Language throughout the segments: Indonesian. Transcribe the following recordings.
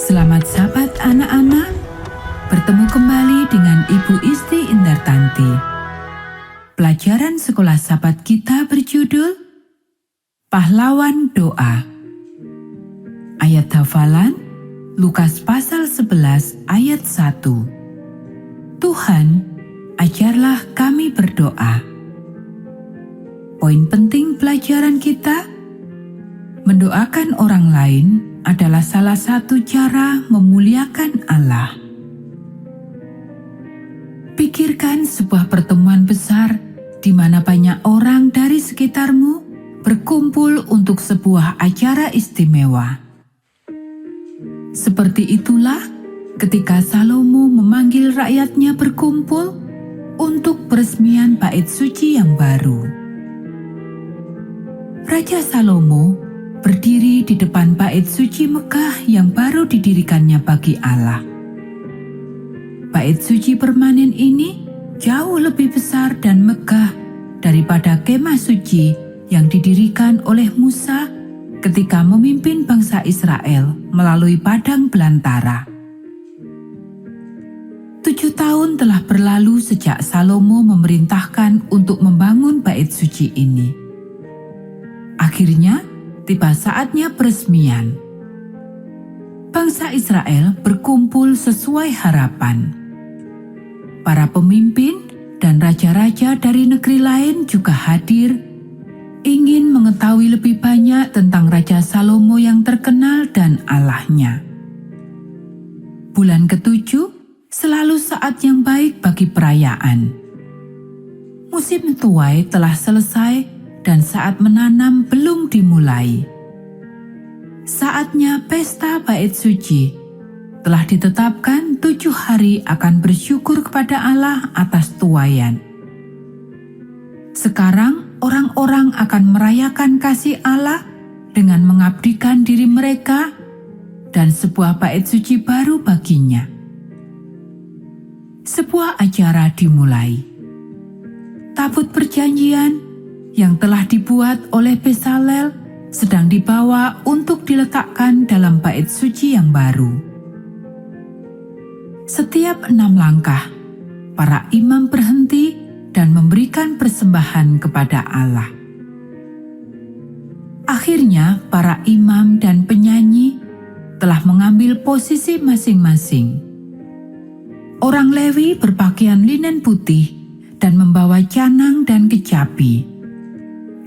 Selamat Sabat anak-anak, bertemu kembali dengan Ibu Isti Indartanti. Pelajaran sekolah Sabat kita berjudul Pahlawan Doa. Ayat hafalan Lukas pasal 11 ayat 1. Tuhan, ajarlah kami berdoa. Poin penting pelajaran kita, mendoakan orang lain adalah salah satu cara memuliakan Allah. Pikirkan sebuah pertemuan besar di mana banyak orang dari sekitarmu berkumpul untuk sebuah acara istimewa. Seperti itulah ketika Salomo memanggil rakyatnya berkumpul untuk peresmian bait suci yang baru. Raja Salomo berdiri di depan bait suci Mekah yang baru didirikannya bagi Allah. Bait suci permanen ini jauh lebih besar dan megah daripada kemah suci yang didirikan oleh Musa ketika memimpin bangsa Israel melalui padang belantara. 7 tahun telah berlalu sejak Salomo memerintahkan untuk membangun bait suci ini. Akhirnya, tiba saatnya peresmian. Bangsa Israel berkumpul sesuai harapan. Para pemimpin dan raja-raja dari negeri lain juga hadir, ingin mengetahui lebih banyak tentang Raja Salomo yang terkenal dan Allahnya. Bulan ke-7 selalu saat yang baik bagi perayaan. Musim tuai telah selesai dan saat menanam belum dimulai. Saatnya pesta bait suci. Telah ditetapkan 7 hari akan bersyukur kepada Allah atas tuaian. Sekarang orang-orang akan merayakan kasih Allah dengan mengabdikan diri mereka dan sebuah bait suci baru baginya. Sebuah acara dimulai. Tabut perjanjian yang telah dibuat oleh Besalel sedang dibawa untuk diletakkan dalam bait suci yang baru. Setiap 6 langkah, para imam berhenti dan memberikan persembahan kepada Allah. Akhirnya, para imam dan penyanyi telah mengambil posisi masing-masing. Orang Lewi berpakaian linen putih dan membawa canang dan kecapi.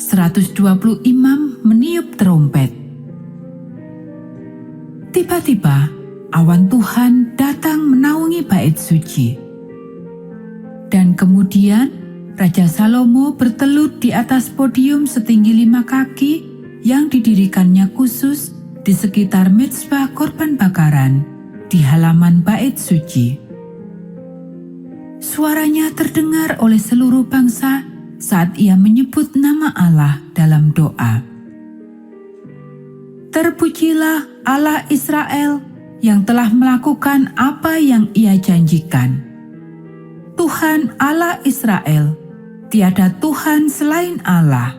120 imam meniup trompet. Tiba-tiba, awan Tuhan datang menaungi bait suci. Dan kemudian, Raja Salomo bertelut di atas podium setinggi 5 kaki yang didirikannya khusus di sekitar mezbah korban bakaran di halaman bait suci. Suaranya terdengar oleh seluruh bangsa saat ia menyebut nama Allah dalam doa. Terpujilah Allah Israel yang telah melakukan apa yang ia janjikan. Tuhan Allah Israel, tiada Tuhan selain Allah.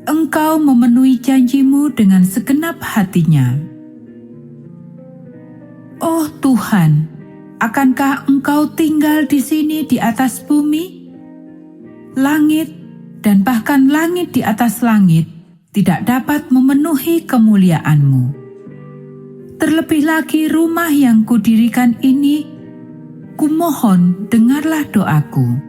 Engkau memenuhi janjimu dengan segenap hatinya. Oh Tuhan, akankah Engkau tinggal di sini di atas bumi? Langit dan bahkan langit di atas langit tidak dapat memenuhi kemuliaan-Mu. Terlebih lagi rumah yang kudirikan ini, kumohon dengarlah doaku.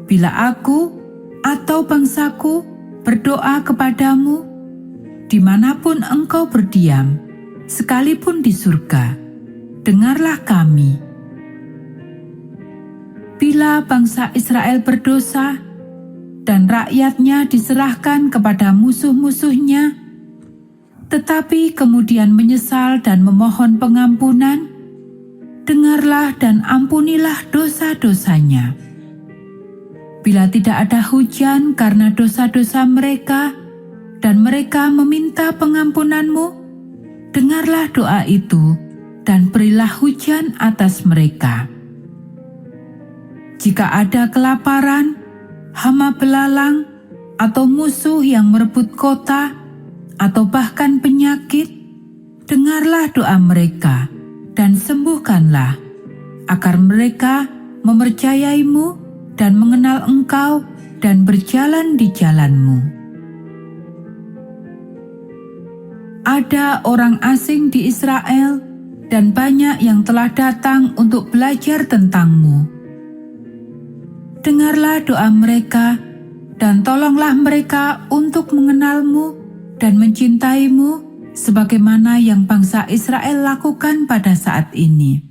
Bila aku atau bangsaku berdoa kepadamu, dimanapun Engkau berdiam, sekalipun di surga, dengarlah kami. Bila bangsa Israel berdosa dan rakyatnya diserahkan kepada musuh-musuhnya, tetapi kemudian menyesal dan memohon pengampunan, dengarlah dan ampunilah dosa-dosanya. Bila tidak ada hujan karena dosa-dosa mereka dan mereka meminta pengampunan-Mu, dengarlah doa itu dan berilah hujan atas mereka. Jika ada kelaparan, hama belalang, atau musuh yang merebut kota, atau bahkan penyakit, dengarlah doa mereka dan sembuhkanlah, agar mereka mempercayaimu dan mengenal Engkau dan berjalan di jalan-Mu. Ada orang asing di Israel dan banyak yang telah datang untuk belajar tentang-Mu. Dengarlah doa mereka dan tolonglah mereka untuk mengenal-Mu dan mencintai-Mu sebagaimana yang bangsa Israel lakukan pada saat ini.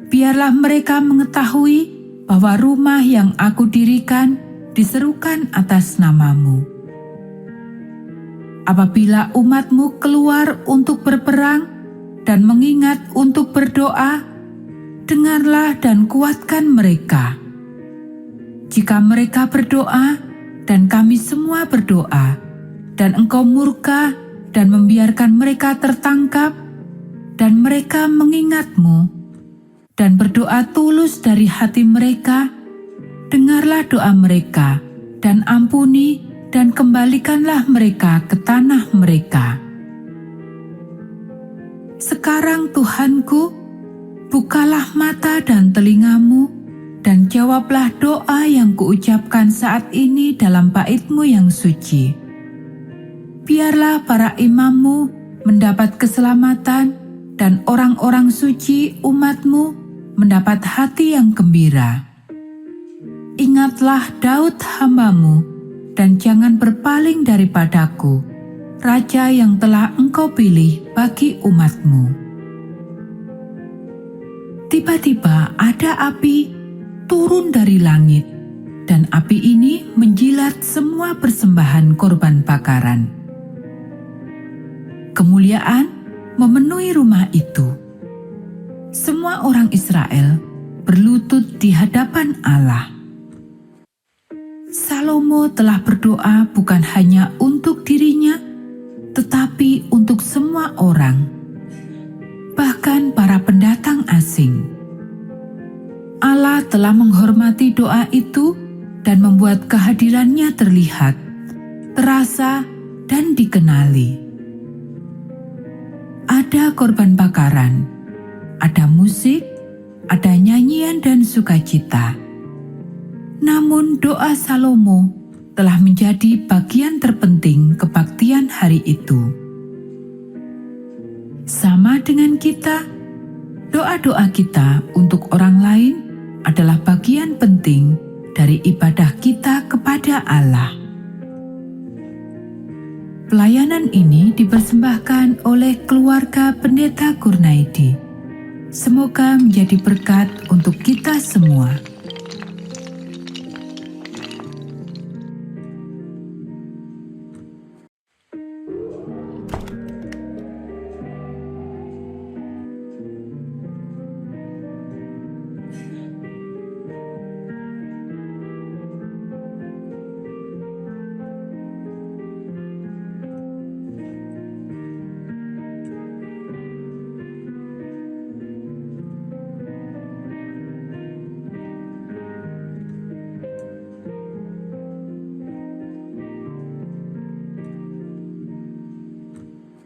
Biarlah mereka mengetahui bahwa rumah yang aku dirikan diserukan atas nama-Mu. Apabila umat-Mu keluar untuk berperang dan mengingat untuk berdoa, dengarlah dan kuatkan mereka. Jika mereka berdoa dan kami semua berdoa, dan Engkau murka dan membiarkan mereka tertangkap, dan mereka mengingat-Mu, dan berdoa tulus dari hati mereka, dengarlah doa mereka, dan ampuni dan kembalikanlah mereka ke tanah mereka. Sekarang Tuhanku, bukalah mata dan telinga-Mu, dan jawablah doa yang kuucapkan saat ini dalam bait-Mu yang suci. Biarlah para imam-Mu mendapat keselamatan dan orang-orang suci umat-Mu mendapat hati yang gembira. Ingatlah Daud hamba-Mu dan jangan berpaling daripadaku, Raja yang telah Engkau pilih bagi umat-Mu. Tiba-tiba ada api turun dari langit, dan api ini menjilat semua persembahan korban bakaran. Kemuliaan memenuhi rumah itu. Semua orang Israel berlutut di hadapan Allah. Salomo telah berdoa bukan hanya untuk dirinya, tetapi untuk semua orang, bahkan para pendatang asing. Allah telah menghormati doa itu dan membuat kehadirannya terlihat, terasa, dan dikenali. Ada korban bakaran, ada musik, ada nyanyian dan sukacita. Namun doa Salomo telah menjadi bagian terpenting kebaktian hari itu. Sama dengan kita, doa-doa kita untuk orang lain adalah bagian penting dari ibadah kita kepada Allah. Pelayanan ini dipersembahkan oleh keluarga Pendeta Kurnaidi. Semoga menjadi berkat untuk kita semua.